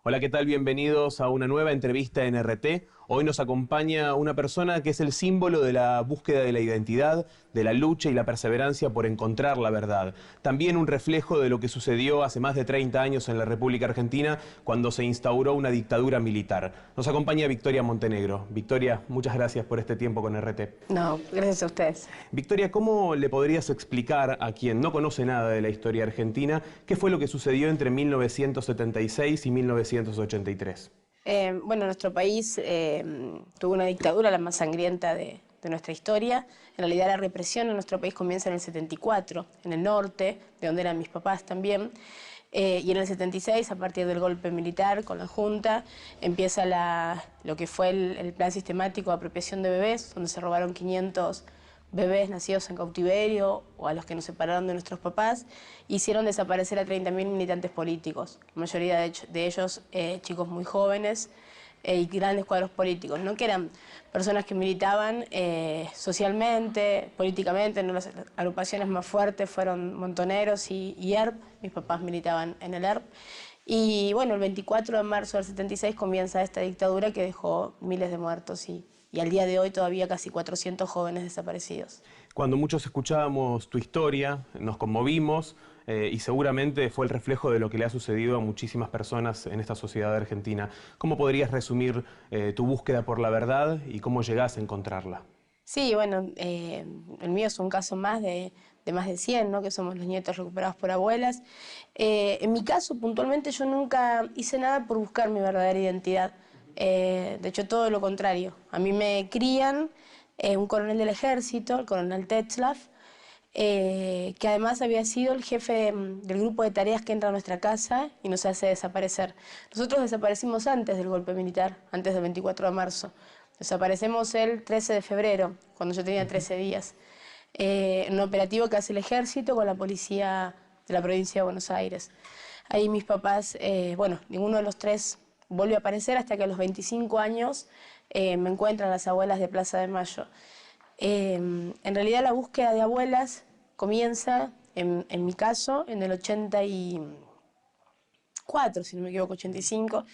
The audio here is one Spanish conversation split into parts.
Hola, ¿qué tal? Bienvenidos a una nueva entrevista en RT. Hoy nos acompaña una persona que es el símbolo de la búsqueda de la identidad, de la lucha y la perseverancia por encontrar la verdad. También un reflejo de lo que sucedió hace más de 30 años en la República Argentina cuando se instauró una dictadura militar. Nos acompaña Victoria Montenegro. Victoria, muchas gracias por este tiempo con RT. No, gracias a ustedes. Victoria, ¿cómo le podrías explicar a quien no conoce nada de la historia argentina qué fue lo que sucedió entre 1976 y 1983? Bueno, nuestro país tuvo una dictadura, la más sangrienta de nuestra historia. En realidad la represión en nuestro país comienza en el 74, en el norte, de donde eran mis papás también. Y en el 76, a partir del golpe militar con la Junta, empieza lo que fue el plan sistemático de apropiación de bebés, donde se robaron 500 bebés nacidos en cautiverio o a los que nos separaron de nuestros papás, hicieron desaparecer a 30.000 militantes políticos, la mayoría de ellos chicos muy jóvenes y grandes cuadros políticos, ¿no? Que eran personas que militaban socialmente, políticamente. ¿No? Las agrupaciones más fuertes fueron Montoneros y ERP, mis papás militaban en el ERP. Y bueno, el 24 de marzo del 76 comienza esta dictadura que dejó miles de muertos y al día de hoy todavía casi 400 jóvenes desaparecidos. Cuando muchos escuchábamos tu historia, nos conmovimos y seguramente fue el reflejo de lo que le ha sucedido a muchísimas personas en esta sociedad argentina. ¿Cómo podrías resumir tu búsqueda por la verdad y cómo llegás a encontrarla? Sí, bueno, el mío es un caso más de más de 100, ¿no? Que somos los nietos recuperados por abuelas. En mi caso, puntualmente, yo nunca hice nada por buscar mi verdadera identidad. De hecho, todo lo contrario. A mí me crían un coronel del ejército, el coronel Tetzlaff, que además había sido el jefe del grupo de tareas que entra a nuestra casa y nos hace desaparecer. Nosotros desaparecimos antes del golpe militar, antes del 24 de marzo. Desaparecemos el 13 de febrero, cuando yo tenía 13 días. En un operativo que hace el ejército con la policía de la provincia de Buenos Aires. Ahí mis papás, bueno, ninguno de los tres volvió a aparecer hasta que a los 25 años me encuentran las abuelas de Plaza de Mayo. En realidad la búsqueda de abuelas comienza, en mi caso, en el 84, si no me equivoco, 85,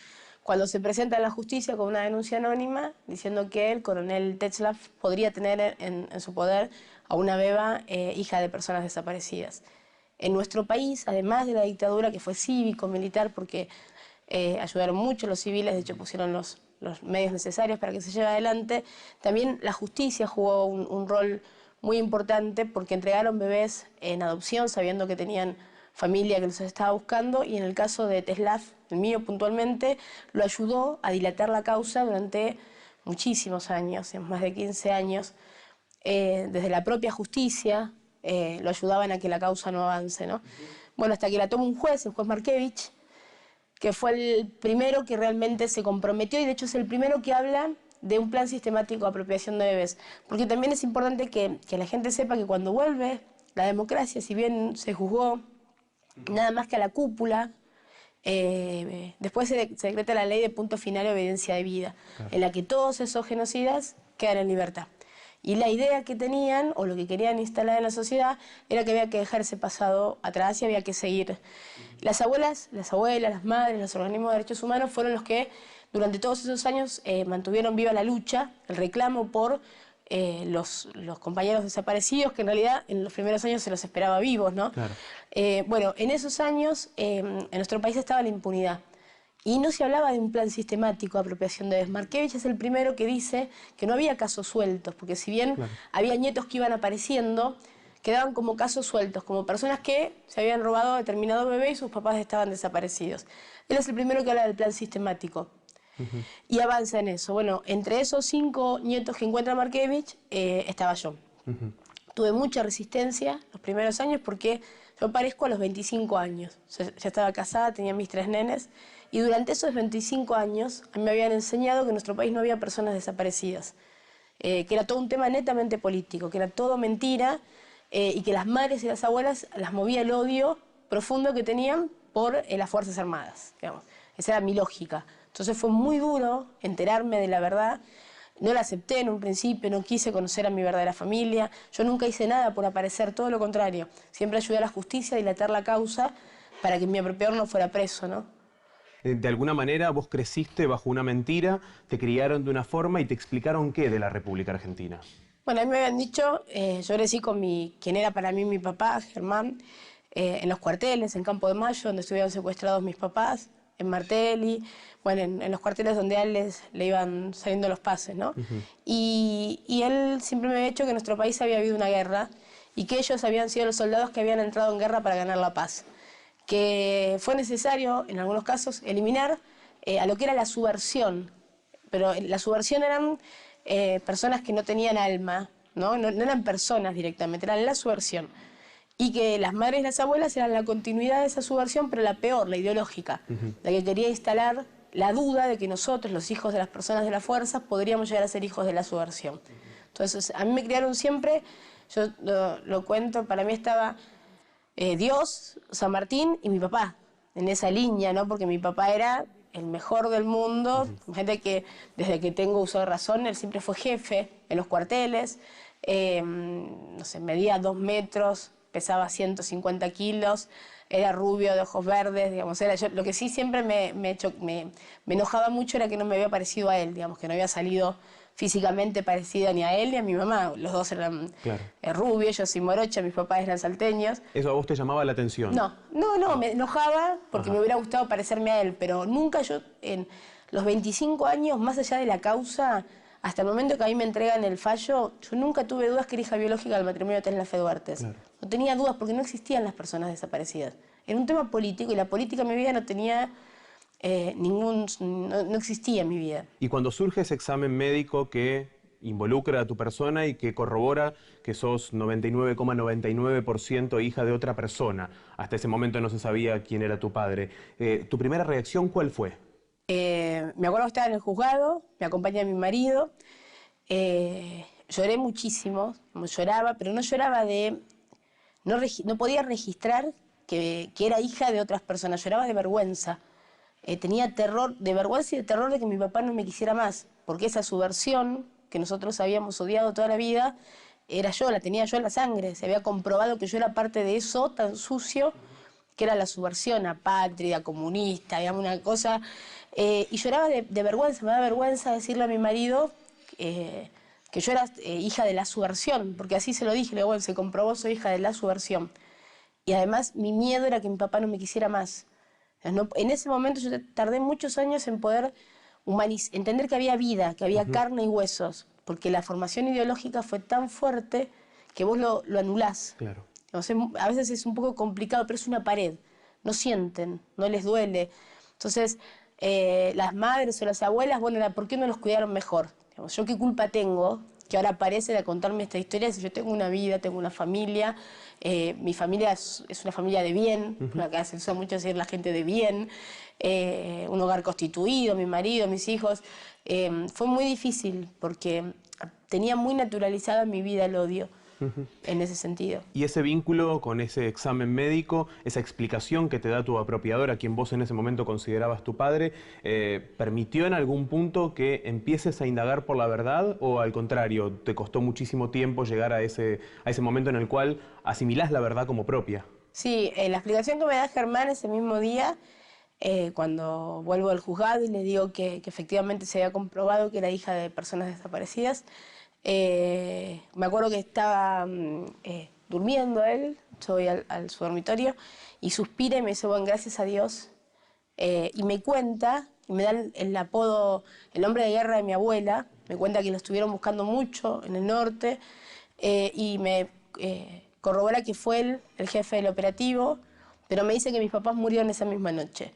cuando se presenta a la justicia con una denuncia anónima diciendo que el coronel Tetzlaff podría tener en su poder a una beba hija de personas desaparecidas. En nuestro país, además de la dictadura que fue cívico-militar, porque ayudaron mucho los civiles, de hecho pusieron los medios necesarios para que se lleve adelante, también la justicia jugó un rol muy importante porque entregaron bebés en adopción sabiendo que tenían familia que los estaba buscando, y en el caso de Tetzlaff, el mío puntualmente, lo ayudó a dilatar la causa durante muchísimos años, más de 15 años. Desde la propia justicia lo ayudaban a que la causa no avance, ¿no? Bueno, hasta que la toma un juez, el juez Markevich, que fue el primero que realmente se comprometió y de hecho es el primero que habla de un plan sistemático de apropiación de bebés. Porque también es importante que la gente sepa que cuando vuelve la democracia, si bien se juzgó nada más que a la cúpula, después se decreta la ley de punto final de obediencia de vida, claro, en la que todos esos genocidas quedan en libertad. Y la idea que tenían, o lo que querían instalar en la sociedad, era que había que dejar ese pasado atrás y había que seguir. Las abuelas, las madres, los organismos de derechos humanos fueron los que durante todos esos años mantuvieron viva la lucha, el reclamo por los compañeros desaparecidos, que en realidad en los primeros años se los esperaba vivos, ¿no? Claro. Bueno, en esos años en nuestro país estaba la impunidad y no se hablaba de un plan sistemático de apropiación de bebés. Markevich es el primero que dice que no había casos sueltos, porque si bien claro, había nietos que iban apareciendo, quedaban como casos sueltos, como personas que se habían robado a determinado bebé y sus papás estaban desaparecidos. Él es el primero que habla del plan sistemático. Y avanza en eso. Bueno, entre esos 5 nietos que encuentra Markevich estaba yo. Tuve mucha resistencia los primeros años porque yo aparezco a los 25 años. Ya estaba casada, tenía mis 3 nenes, y durante esos 25 años a mí me habían enseñado que en nuestro país no había personas desaparecidas, que era todo un tema netamente político, que era todo mentira, y que las madres y las abuelas las movía el odio profundo que tenían por las Fuerzas Armadas, digamos. Esa era mi lógica. Entonces fue muy duro enterarme de la verdad. No la acepté en un principio, no quise conocer a mi verdadera familia. Yo nunca hice nada por aparecer, todo lo contrario. Siempre ayudé a la justicia a dilatar la causa para que mi apropiador no fuera preso, ¿no? De alguna manera vos creciste bajo una mentira, te criaron de una forma y te explicaron qué de la República Argentina. Bueno, a mí me habían dicho, yo crecí con quien era para mí mi papá, Germán, en los cuarteles, en Campo de Mayo, donde estuvieron secuestrados mis papás, en Martelli, bueno, en los cuarteles donde a él le iban saliendo los pases, ¿no? Y él siempre me había dicho que en nuestro país había habido una guerra y que ellos habían sido los soldados que habían entrado en guerra para ganar la paz. Que fue necesario, en algunos casos, eliminar a lo que era la subversión. Pero la subversión eran personas que no tenían alma, ¿no? No eran personas directamente, eran la subversión. Y que las madres y las abuelas eran la continuidad de esa subversión, pero la peor, la ideológica, la que quería instalar la duda de que nosotros, los hijos de las personas de la fuerza, podríamos llegar a ser hijos de la subversión. Entonces, a mí me criaron siempre, yo lo cuento, para mí estaba Dios, San Martín y mi papá, en esa línea, ¿no? Porque mi papá era el mejor del mundo, gente que desde que tengo uso de razón, él siempre fue jefe en los cuarteles, no sé, medía 2 metros, pesaba 150 kilos, era rubio, de ojos verdes, digamos, lo que sí siempre me enojaba mucho era que no me había parecido a él, digamos, que no había salido físicamente parecida ni a él ni a mi mamá. Los dos eran rubios, yo soy morocha, mis papás eran salteños. ¿Eso a vos te llamaba la atención? No, me enojaba porque me hubiera gustado parecerme a él, pero nunca yo, en los 25 años, más allá de la causa, hasta el momento que a mí me entregan el fallo, yo nunca tuve dudas que era hija biológica del matrimonio de Tesla Duartes. No tenía dudas porque no existían las personas desaparecidas. Era un tema político y la política en mi vida no tenía no existía en mi vida. Y cuando surge ese examen médico que involucra a tu persona y que corrobora que sos 99,99% hija de otra persona, hasta ese momento no se sabía quién era tu padre, ¿tu primera reacción cuál fue? Me acuerdo que estaba en el juzgado, me acompaña mi marido, lloré muchísimo, lloraba, pero no lloraba no podía registrar que era hija de otras personas, lloraba de vergüenza. Tenía terror, de vergüenza y de terror de que mi papá no me quisiera más, porque esa subversión que nosotros habíamos odiado toda la vida, la tenía yo en la sangre, se había comprobado que yo era parte de eso tan sucio que era la subversión apátrida, comunista, digamos, una cosa, y lloraba de vergüenza, me da vergüenza decirle a mi marido que yo era hija de la subversión, porque así se lo dije, le digo, bueno, se comprobó, soy hija de la subversión. Y además mi miedo era que mi papá no me quisiera más. En ese momento yo tardé muchos años en poder entender que había vida, que había carne y huesos, porque la formación ideológica fue tan fuerte que vos lo anulás. Claro. A veces es un poco complicado, pero es una pared. No sienten, no les duele. Entonces, las madres o las abuelas, bueno, ¿por qué no los cuidaron mejor? Digamos, ¿yo qué culpa tengo que ahora aparecen a contarme esta historia si yo tengo una vida, tengo una familia? Mi familia es una familia de bien, acá se usa mucho decir la gente de bien, un hogar constituido, mi marido, mis hijos. Fue muy difícil porque tenía muy naturalizada en mi vida el odio. En ese sentido. Y ese vínculo con ese examen médico, esa explicación que te da tu apropiador, a quien vos en ese momento considerabas tu padre, ¿permitió en algún punto que empieces a indagar por la verdad o al contrario, te costó muchísimo tiempo llegar a ese momento en el cual asimilás la verdad como propia? Sí, la explicación que me da Germán ese mismo día, cuando vuelvo al juzgado y le digo que efectivamente se había comprobado que era hija de personas desaparecidas, me acuerdo que estaba durmiendo él, yo voy al su dormitorio y suspira y me dice, bueno, gracias a Dios. Y me cuenta, y me da el apodo, el hombre de guerra de mi abuela, me cuenta que lo estuvieron buscando mucho en el norte y me corrobora que fue él el jefe del operativo, pero me dice que mis papás murieron esa misma noche,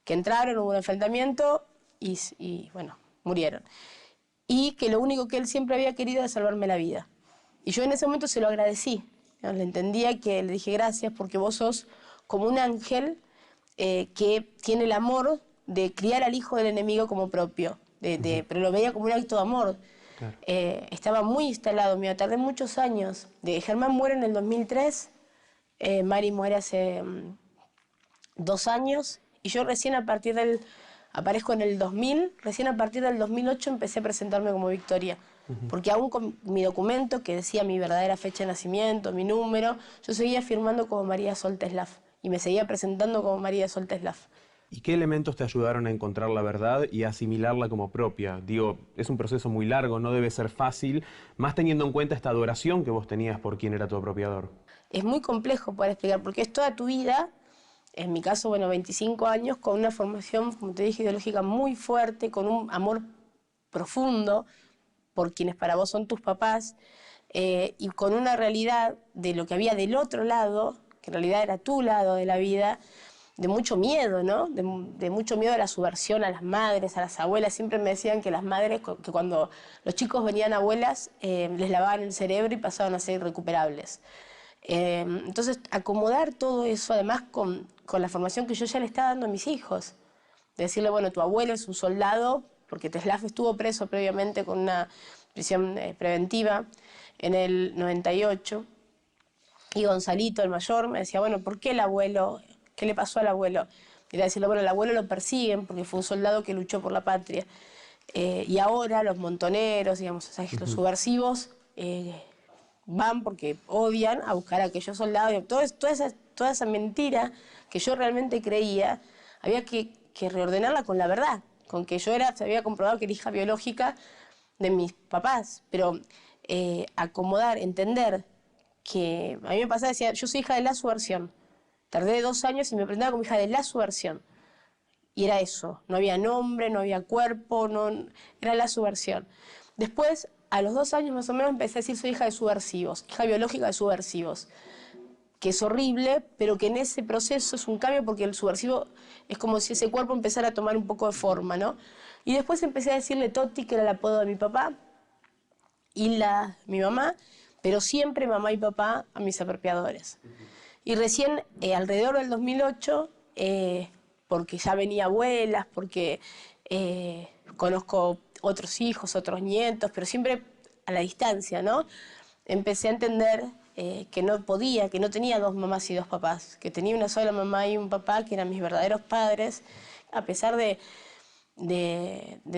que entraron, hubo un enfrentamiento y bueno, murieron. Y que lo único que él siempre había querido era salvarme la vida. Y yo en ese momento se lo agradecí. ¿No? Le entendía que le dije gracias porque vos sos como un ángel que tiene el amor de criar al hijo del enemigo como propio, pero lo veía como un acto de amor. Claro. Estaba muy instalado, me tardé muchos años. Germán muere en el 2003, Mari muere hace 2 años y yo recién aparezco en el 2000, recién a partir del 2008 empecé a presentarme como Victoria. Porque aún con mi documento, que decía mi verdadera fecha de nacimiento, mi número, yo seguía firmando como María Sol Teslaf y me seguía presentando como María Sol Teslaf. ¿Y qué elementos te ayudaron a encontrar la verdad y a asimilarla como propia? Digo, es un proceso muy largo, no debe ser fácil, más teniendo en cuenta esta adoración que vos tenías por quien era tu apropiador. Es muy complejo poder explicar, porque es toda tu vida, en mi caso, bueno, 25 años, con una formación, como te dije, ideológica muy fuerte, con un amor profundo por quienes para vos son tus papás, y con una realidad de lo que había del otro lado, que en realidad era tu lado de la vida, de mucho miedo, ¿no? De mucho miedo a la subversión, a las madres, a las abuelas. Siempre me decían que las madres, que cuando los chicos venían abuelas, les lavaban el cerebro y pasaban a ser irrecuperables. Entonces, acomodar todo eso, además con la formación que yo ya le estaba dando a mis hijos. Decirle, bueno, tu abuelo es un soldado, porque Teslaf estuvo preso previamente con una prisión preventiva en el 98, y Gonzalito, el mayor, me decía, bueno, ¿por qué el abuelo? ¿Qué le pasó al abuelo? Y era decirle, bueno, el abuelo lo persiguen porque fue un soldado que luchó por la patria. Y ahora los montoneros, digamos, o sea, los subversivos van porque odian a buscar a aquellos soldados. Y toda esa mentira que yo realmente creía, había que reordenarla con la verdad, con que se había comprobado que era hija biológica de mis papás, pero acomodar, entender que a mí me pasaba, decía, yo soy hija de la subversión. Tardé 2 años y me presentaba como hija de la subversión. Y era eso, no había nombre, no había cuerpo, era la subversión. Después, a los 2 años más o menos, empecé a decir soy hija de subversivos, hija biológica de subversivos. Que es horrible, pero que en ese proceso es un cambio porque el subversivo es como si ese cuerpo empezara a tomar un poco de forma, ¿no? Y después empecé a decirle Toti, que era el apodo de mi papá, y mi mamá, pero siempre mamá y papá a mis apropiadores. Y recién, alrededor del 2008, porque ya venía abuelas, porque conozco otros hijos, otros nietos, pero siempre a la distancia, ¿no? Empecé a entender que no podía, que no tenía 2 mamás y 2 papás, que tenía una sola mamá y un papá, que eran mis verdaderos padres, a pesar de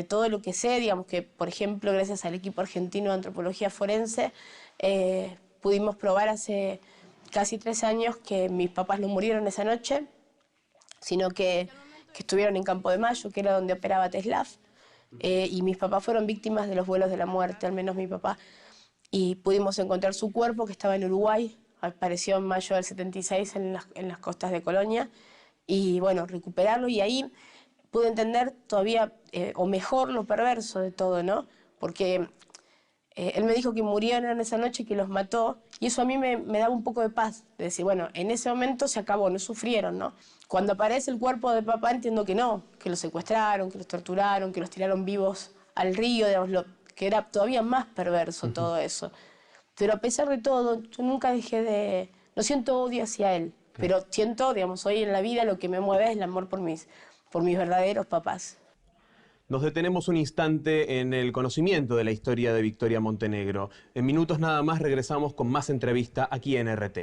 todo lo que sé, digamos que, por ejemplo, gracias al equipo argentino de antropología forense, pudimos probar hace casi 3 años que mis papás no murieron esa noche, sino que estuvieron en Campo de Mayo, que era donde operaba Teslaf, y mis papás fueron víctimas de los vuelos de la muerte, al menos mi papá. Y pudimos encontrar su cuerpo, que estaba en Uruguay, apareció en mayo del 76 en las costas de Colonia, y bueno, recuperarlo, y ahí pude entender todavía, o mejor, lo perverso de todo, ¿no? Porque él me dijo que murieron esa noche, que los mató, y eso a mí me daba un poco de paz, de decir, bueno, en ese momento se acabó, no sufrieron, ¿no? Cuando aparece el cuerpo de papá entiendo que no, que los secuestraron, que los torturaron, que los tiraron vivos al río, digamos, que era todavía más perverso todo eso. Pero a pesar de todo, yo nunca no siento odio hacia él, pero siento, digamos, hoy en la vida lo que me mueve es el amor por mis verdaderos papás. Nos detenemos un instante en el conocimiento de la historia de Victoria Montenegro. En minutos nada más regresamos con más entrevista aquí en RT.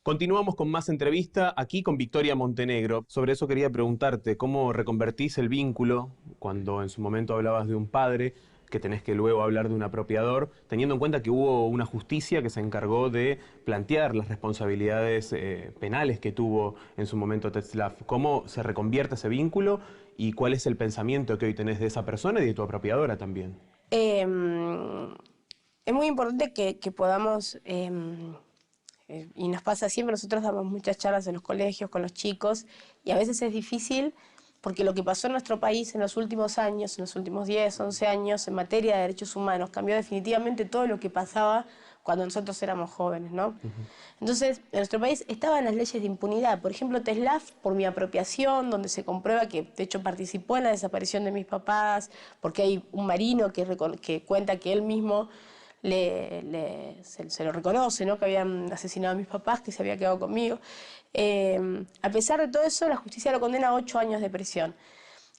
Continuamos con más entrevista aquí con Victoria Montenegro. Sobre eso quería preguntarte, ¿cómo reconvertís el vínculo cuando en su momento hablabas de un padre, que tenés que luego hablar de un apropiador, teniendo en cuenta que hubo una justicia que se encargó de plantear las responsabilidades penales que tuvo en su momento Tetzlaff? ¿Cómo se reconvierte ese vínculo y cuál es el pensamiento que hoy tenés de esa persona y de tu apropiadora también? Es muy importante que podamos... y nos pasa siempre, nosotros damos muchas charlas en los colegios con los chicos y a veces es difícil porque lo que pasó en nuestro país en los últimos años, en los últimos 10, 11 años en materia de derechos humanos, cambió definitivamente todo lo que pasaba cuando nosotros éramos jóvenes, ¿no? Entonces, en nuestro país estaban las leyes de impunidad. Por ejemplo, Teslaf, por mi apropiación, donde se comprueba que de hecho participó en la desaparición de mis papás, porque hay un marino que cuenta que él mismo se lo reconoce, ¿no? Que habían asesinado a mis papás, que se había quedado conmigo. A pesar de todo eso, la justicia lo condena a 8 años de prisión.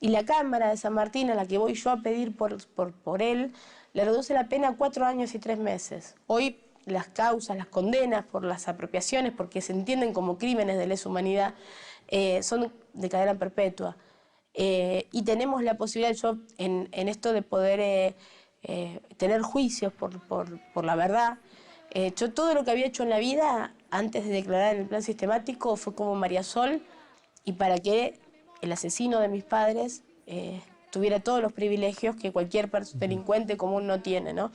Y la Cámara de San Martín, a la que voy yo a pedir por él, le reduce la pena a 4 años y 3 meses. Hoy las causas, las condenas por las apropiaciones, porque se entienden como crímenes de lesa humanidad, son de cadena perpetua. Y tenemos la posibilidad, yo en esto de poder tener juicios por la verdad, yo todo lo que había hecho en la vida antes de declarar en el plan sistemático fue como María Sol, y para que el asesino de mis padres tuviera todos los privilegios que cualquier delincuente común no tiene, ¿no?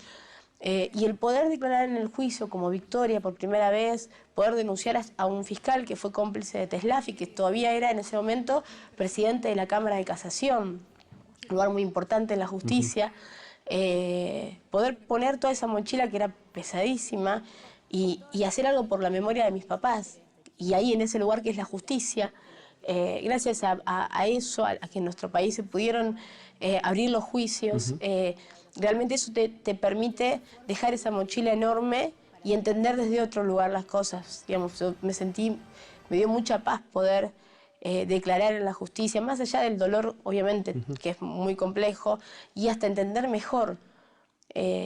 Y el poder declarar en el juicio como victoria por primera vez, poder denunciar a un fiscal que fue cómplice de Teslaf y que todavía era en ese momento presidente de la Cámara de Casación, un lugar muy importante en la justicia, poder poner toda esa mochila que era pesadísima y hacer algo por la memoria de mis papás. Y ahí en ese lugar que es la justicia, gracias a eso, a que en nuestro país se pudieron abrir los juicios, realmente eso te permite dejar esa mochila enorme y entender desde otro lugar las cosas. Digamos, yo me dio mucha paz poder declarar en la justicia, más allá del dolor, obviamente, que es muy complejo, y hasta entender mejor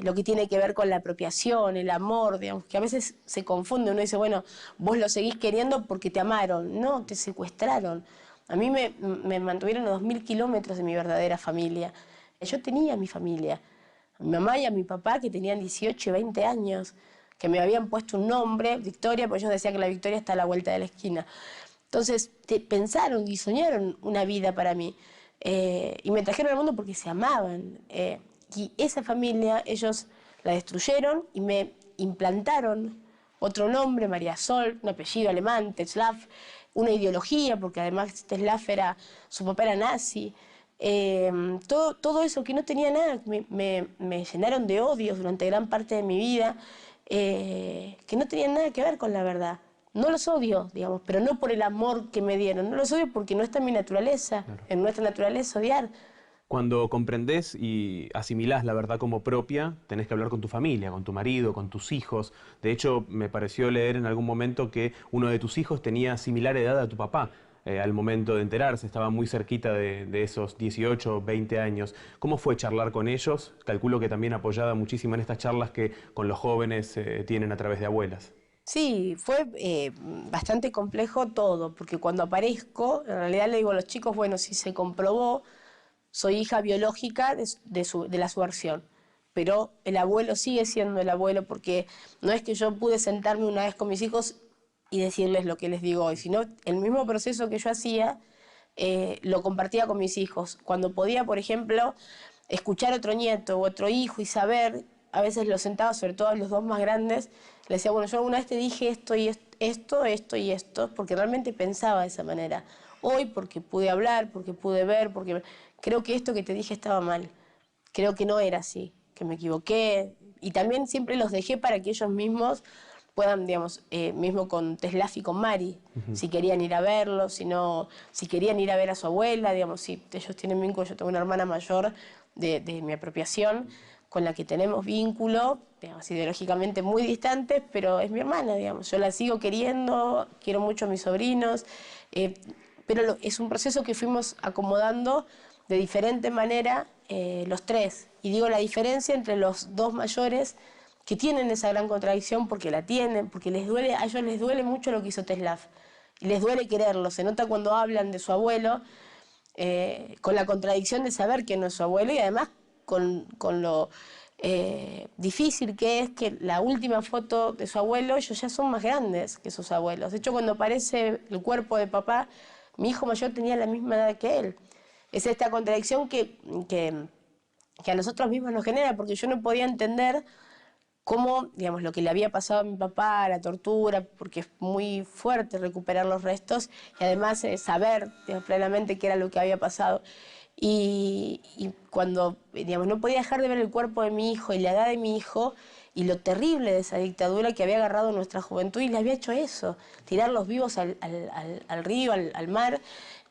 lo que tiene que ver con la apropiación, el amor, digamos, que a veces se confunde. Uno dice, bueno, vos lo seguís queriendo porque te amaron. No, te secuestraron. A mí me mantuvieron a 2000 kilómetros de mi verdadera familia. Yo tenía mi familia, a mi mamá y a mi papá, que tenían 18 y 20 años, que me habían puesto un nombre, Victoria, porque ellos decían que la victoria está a la vuelta de la esquina. Entonces, pensaron y soñaron una vida para mí. Y me trajeron al mundo porque se amaban. Y esa familia, ellos la destruyeron y me implantaron otro nombre, María Sol, un apellido alemán, Tetzlaff, una ideología, porque además Tetzlaff su papá era nazi. Todo eso que no tenía nada, me llenaron de odios durante gran parte de mi vida, que no tenían nada que ver con la verdad. No los odio, digamos, pero no por el amor que me dieron. No los odio porque no está en mi naturaleza. Claro. En nuestra naturaleza odiar. Cuando comprendés y asimilás la verdad como propia, tenés que hablar con tu familia, con tu marido, con tus hijos. De hecho, me pareció leer en algún momento que uno de tus hijos tenía similar edad a tu papá. Al momento de enterarse, estaba muy cerquita de esos 18, 20 años. ¿Cómo fue charlar con ellos? Calculo que también apoyada muchísimo en estas charlas que con los jóvenes tienen a través de abuelas. Sí, fue bastante complejo todo, porque cuando aparezco, en realidad le digo a los chicos, bueno, si se comprobó, soy hija biológica de la subversión, pero el abuelo sigue siendo el abuelo, porque no es que yo pude sentarme una vez con mis hijos y decirles lo que les digo hoy, sino el mismo proceso que yo hacía, lo compartía con mis hijos. Cuando podía, por ejemplo, escuchar a otro nieto u otro hijo y saber, a veces los sentaba, sobre todo a los dos más grandes, les decía, bueno, yo alguna vez te dije esto y esto y esto, porque realmente pensaba de esa manera. Hoy, porque pude hablar, porque pude ver, porque creo que esto que te dije estaba mal. Creo que no era así, que me equivoqué. Y también siempre los dejé para que ellos mismos puedan, digamos, mismo con Teslaf y con Mari, si querían ir a verlo, si querían ir a ver a su abuela, digamos, si ellos tienen vínculo, yo tengo una hermana mayor de mi apropiación, con la que tenemos vínculo, digamos, ideológicamente muy distantes, pero es mi hermana, digamos. Yo la sigo queriendo, quiero mucho a mis sobrinos, pero es un proceso que fuimos acomodando de diferente manera los tres. Y digo la diferencia entre los dos mayores, que tienen esa gran contradicción porque la tienen, porque a ellos les duele mucho lo que hizo Teslaf. Y les duele quererlo. Se nota cuando hablan de su abuelo, con la contradicción de saber que no es su abuelo y además con lo difícil que es que la última foto de su abuelo, ellos ya son más grandes que sus abuelos. De hecho, cuando aparece el cuerpo de papá, mi hijo mayor tenía la misma edad que él. Es esta contradicción que a nosotros mismos nos genera, porque yo no podía entender cómo, digamos, lo que le había pasado a mi papá, la tortura, porque es muy fuerte recuperar los restos y además saber, digamos, plenamente qué era lo que había pasado. Y cuando, digamos, no podía dejar de ver el cuerpo de mi hijo y la edad de mi hijo y lo terrible de esa dictadura que había agarrado nuestra juventud y le había hecho eso, tirarlos vivos al río, al mar,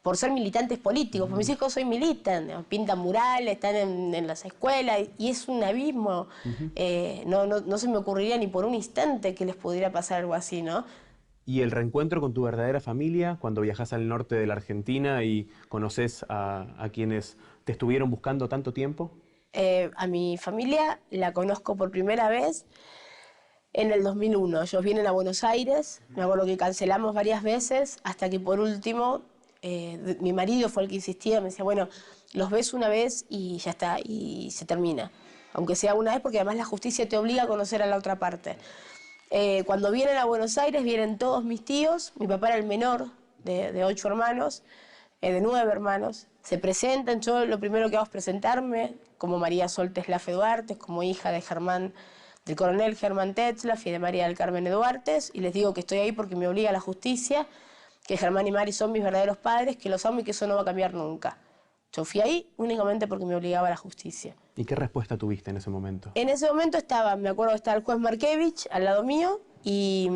por ser militantes políticos. Porque mis hijos hoy militan, digamos, pintan murales, están en las escuelas y es un abismo. No se me ocurriría ni por un instante que les pudiera pasar algo así, ¿no? ¿Y el reencuentro con tu verdadera familia cuando viajas al norte de la Argentina y conoces a quienes te estuvieron buscando tanto tiempo? A mi familia la conozco por primera vez En el 2001, ellos vienen a Buenos Aires, me acuerdo que cancelamos varias veces, hasta que por último mi marido fue el que insistía, me decía, bueno, los ves una vez y ya está, y se termina. Aunque sea una vez, porque además la justicia te obliga a conocer a la otra parte. Cuando vienen a Buenos Aires, vienen todos mis tíos, mi papá era el menor de 8 hermanos, de 9 hermanos, se presentan, yo lo primero que hago es presentarme, como María Sol Tetzlaff Duartes, como hija de del coronel Germán Tetzlaff y de María del Carmen Duartes, y les digo que estoy ahí porque me obliga la justicia, que Germán y Mari son mis verdaderos padres, que los amo y que eso no va a cambiar nunca. Yo fui ahí únicamente porque me obligaba la justicia. ¿Y qué respuesta tuviste en ese momento? En ese momento me acuerdo que estaba el juez Markevich al lado mío y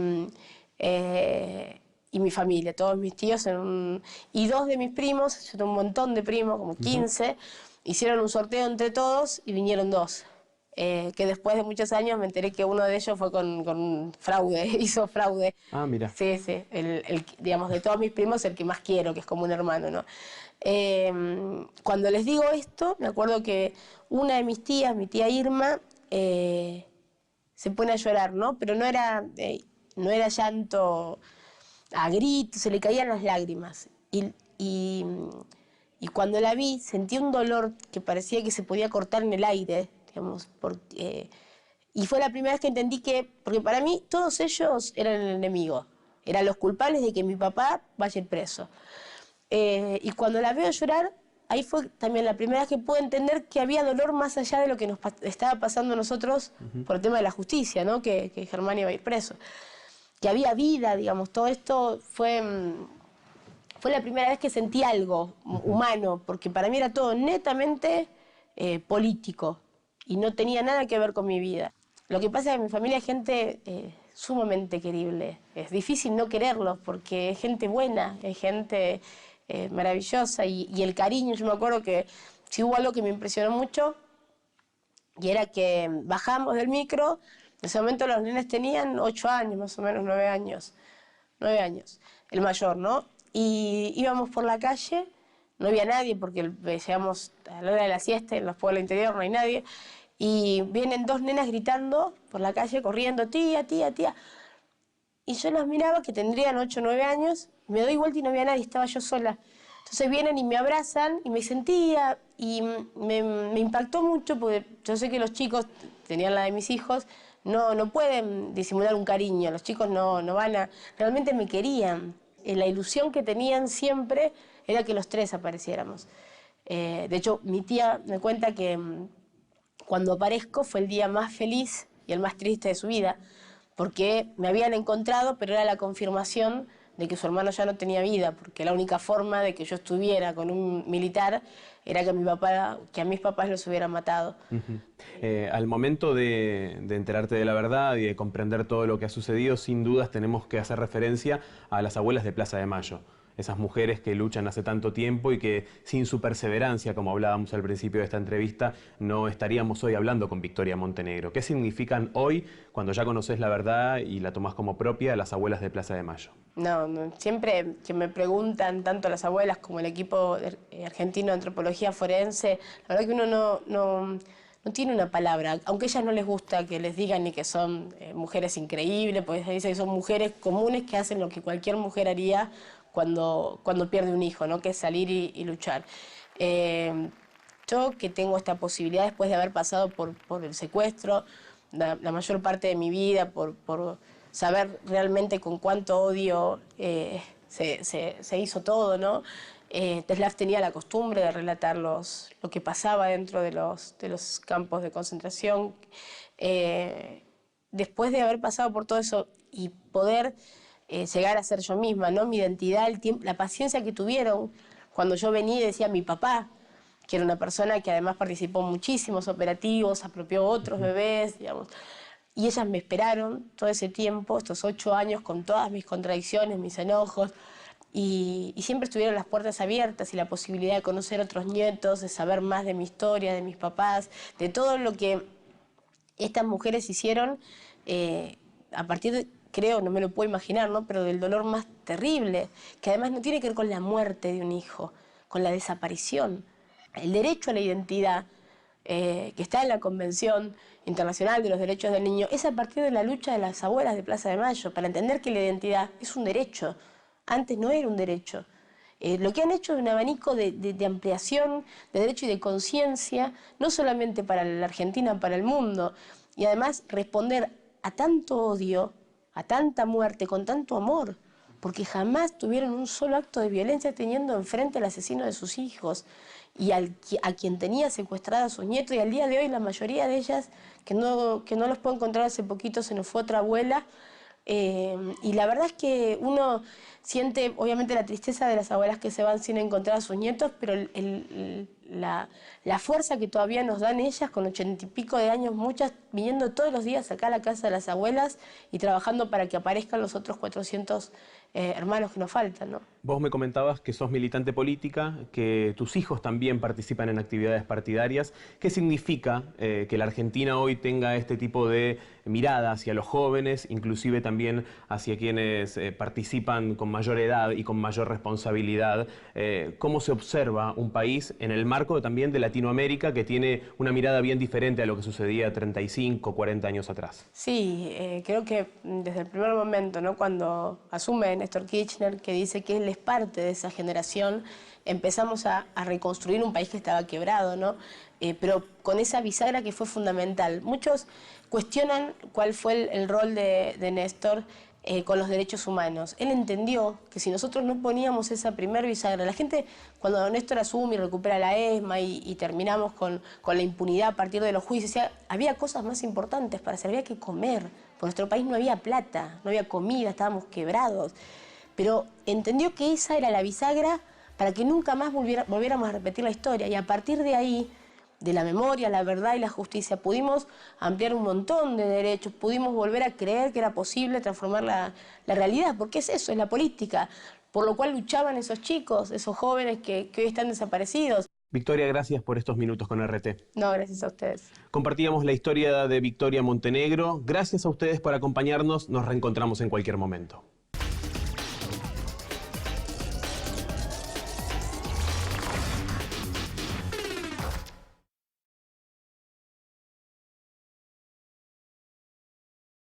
mi familia, todos mis tíos y 2 de mis primos, yo tengo un montón de primos, como 15, hicieron un sorteo entre todos y vinieron 2. Que después de muchos años me enteré que uno de ellos fue con fraude, hizo fraude. Ah, mira. Sí, digamos, de todos mis primos, el que más quiero, que es como un hermano, ¿no? Cuando les digo esto, me acuerdo que una de mis tías, mi tía Irma, se pone a llorar, ¿no? Pero no era llanto a gritos, se le caían las lágrimas. Y cuando la vi, sentí un dolor que parecía que se podía cortar en el aire, digamos, y fue la primera vez que entendí porque para mí todos ellos eran el enemigo, eran los culpables de que mi papá vaya a ir preso. Y cuando la veo llorar, ahí fue también la primera vez que pude entender que había dolor más allá de lo que nos estaba pasando a nosotros por el tema de la justicia, ¿no? Que Germán iba a ir preso. Que había vida, digamos, todo esto fue la primera vez que sentí algo humano, porque para mí era todo netamente político y no tenía nada que ver con mi vida. Lo que pasa es que en mi familia hay gente sumamente querible. Es difícil no quererlos porque es gente buena, es gente maravillosa y el cariño. Yo me acuerdo que si hubo algo que me impresionó mucho y era que bajamos del micro, en ese momento los nenes tenían 8 años, más o menos 9 años, 9 años, el mayor, ¿no? Y íbamos por la calle, no había nadie porque llegamos a la hora de la siesta, en los pueblos interior no hay nadie, y vienen 2 nenas gritando por la calle, corriendo, tía, tía, tía. Y yo las miraba, que tendrían 8 o 9 años, me doy vuelta y no había nadie, estaba yo sola. Entonces vienen y me abrazan y me sentía, y me impactó mucho, porque yo sé que los chicos, tenían la de mis hijos, no pueden disimular un cariño, los chicos no van a... Realmente me querían. La ilusión que tenían siempre era que los 3 apareciéramos. De hecho, mi tía me cuenta que cuando aparezco fue el día más feliz y el más triste de su vida, porque me habían encontrado, pero era la confirmación de que su hermano ya no tenía vida, porque la única forma de que yo estuviera con un militar era que a mis papás los hubieran matado. Al momento de enterarte de la verdad y de comprender todo lo que ha sucedido, sin dudas tenemos que hacer referencia a las abuelas de Plaza de Mayo. Esas mujeres que luchan hace tanto tiempo y que sin su perseverancia, como hablábamos al principio de esta entrevista, no estaríamos hoy hablando con Victoria Montenegro. ¿Qué significan hoy, cuando ya conoces la verdad y la tomás como propia, las abuelas de Plaza de Mayo? No, siempre que me preguntan, tanto las abuelas como el equipo argentino de antropología forense, la verdad que uno no tiene una palabra, aunque a ellas no les gusta que les digan ni que son mujeres increíbles, pues dicen que son mujeres comunes que hacen lo que cualquier mujer haría cuando pierde un hijo, ¿no? Que es salir y luchar. Yo que tengo esta posibilidad después de haber pasado por el secuestro, la mayor parte de mi vida, por saber realmente con cuánto odio se hizo todo, ¿no? Tetzlaff tenía la costumbre de relatar lo que pasaba dentro de los campos de concentración. Después de haber pasado por todo eso y poder llegar a ser yo misma, ¿no? Mi identidad, el tiempo, la paciencia que tuvieron cuando yo venía y decía mi papá, que era una persona que además participó en muchísimos operativos, apropió otros bebés, digamos. Y ellas me esperaron todo ese tiempo, estos 8 años, con todas mis contradicciones, mis enojos, y siempre estuvieron las puertas abiertas y la posibilidad de conocer otros nietos, de saber más de mi historia, de mis papás, de todo lo que estas mujeres hicieron a partir de, creo, no me lo puedo imaginar, ¿no? Pero del dolor más terrible, que además no tiene que ver con la muerte de un hijo, con la desaparición. El derecho a la identidad que está en la Convención Internacional de los Derechos del Niño, es a partir de la lucha de las abuelas de Plaza de Mayo, para entender que la identidad es un derecho. Antes no era un derecho. Lo que han hecho es un abanico de ampliación de derecho y de conciencia, no solamente para la Argentina, para el mundo, y además responder a tanto odio, a tanta muerte, con tanto amor, porque jamás tuvieron un solo acto de violencia teniendo enfrente al asesino de sus hijos y a quien tenía secuestrada a sus nietos, y al día de hoy la mayoría de ellas, que no los puedo encontrar, hace poquito se nos fue otra abuela, y la verdad es que uno siente obviamente la tristeza de las abuelas que se van sin encontrar a sus nietos, pero la fuerza que todavía nos dan ellas con 80 y pico de años, muchas viniendo todos los días acá a la casa de las abuelas y trabajando para que aparezcan los otros 400 hermanos que nos faltan, ¿no? Vos me comentabas que sos militante política, que tus hijos también participan en actividades partidarias. ¿Qué significa que la Argentina hoy tenga este tipo de mirada hacia los jóvenes, inclusive también hacia quienes participan con mayor edad y con mayor responsabilidad? ¿Cómo se observa un país en el marco también de Latinoamérica, que tiene una mirada bien diferente a lo que sucedía 35, 40 años atrás? Sí, creo que desde el primer momento, ¿no?, cuando asume Néstor Kirchner, que dice que él es parte de esa generación, empezamos a reconstruir un país que estaba quebrado, ¿no? Pero con esa bisagra que fue fundamental. Muchos cuestionan cuál fue el rol de Néstor con los derechos humanos. Él entendió que si nosotros no poníamos esa primer bisagra, la gente, cuando Néstor asume y recupera la ESMA y terminamos con la impunidad a partir de los juicios, decía, había cosas más importantes para hacer, había que comer. Por nuestro país no había plata, no había comida, estábamos quebrados. Pero entendió que esa era la bisagra para que nunca más volviéramos a repetir la historia. Y a partir de ahí, de la memoria, la verdad y la justicia, pudimos ampliar un montón de derechos, pudimos volver a creer que era posible transformar la realidad, porque es eso, es la política, por lo cual luchaban esos chicos, esos jóvenes que hoy están desaparecidos. Victoria, gracias por estos minutos con RT. No, gracias a ustedes. Compartíamos la historia de Victoria Montenegro. Gracias a ustedes por acompañarnos. Nos reencontramos en cualquier momento.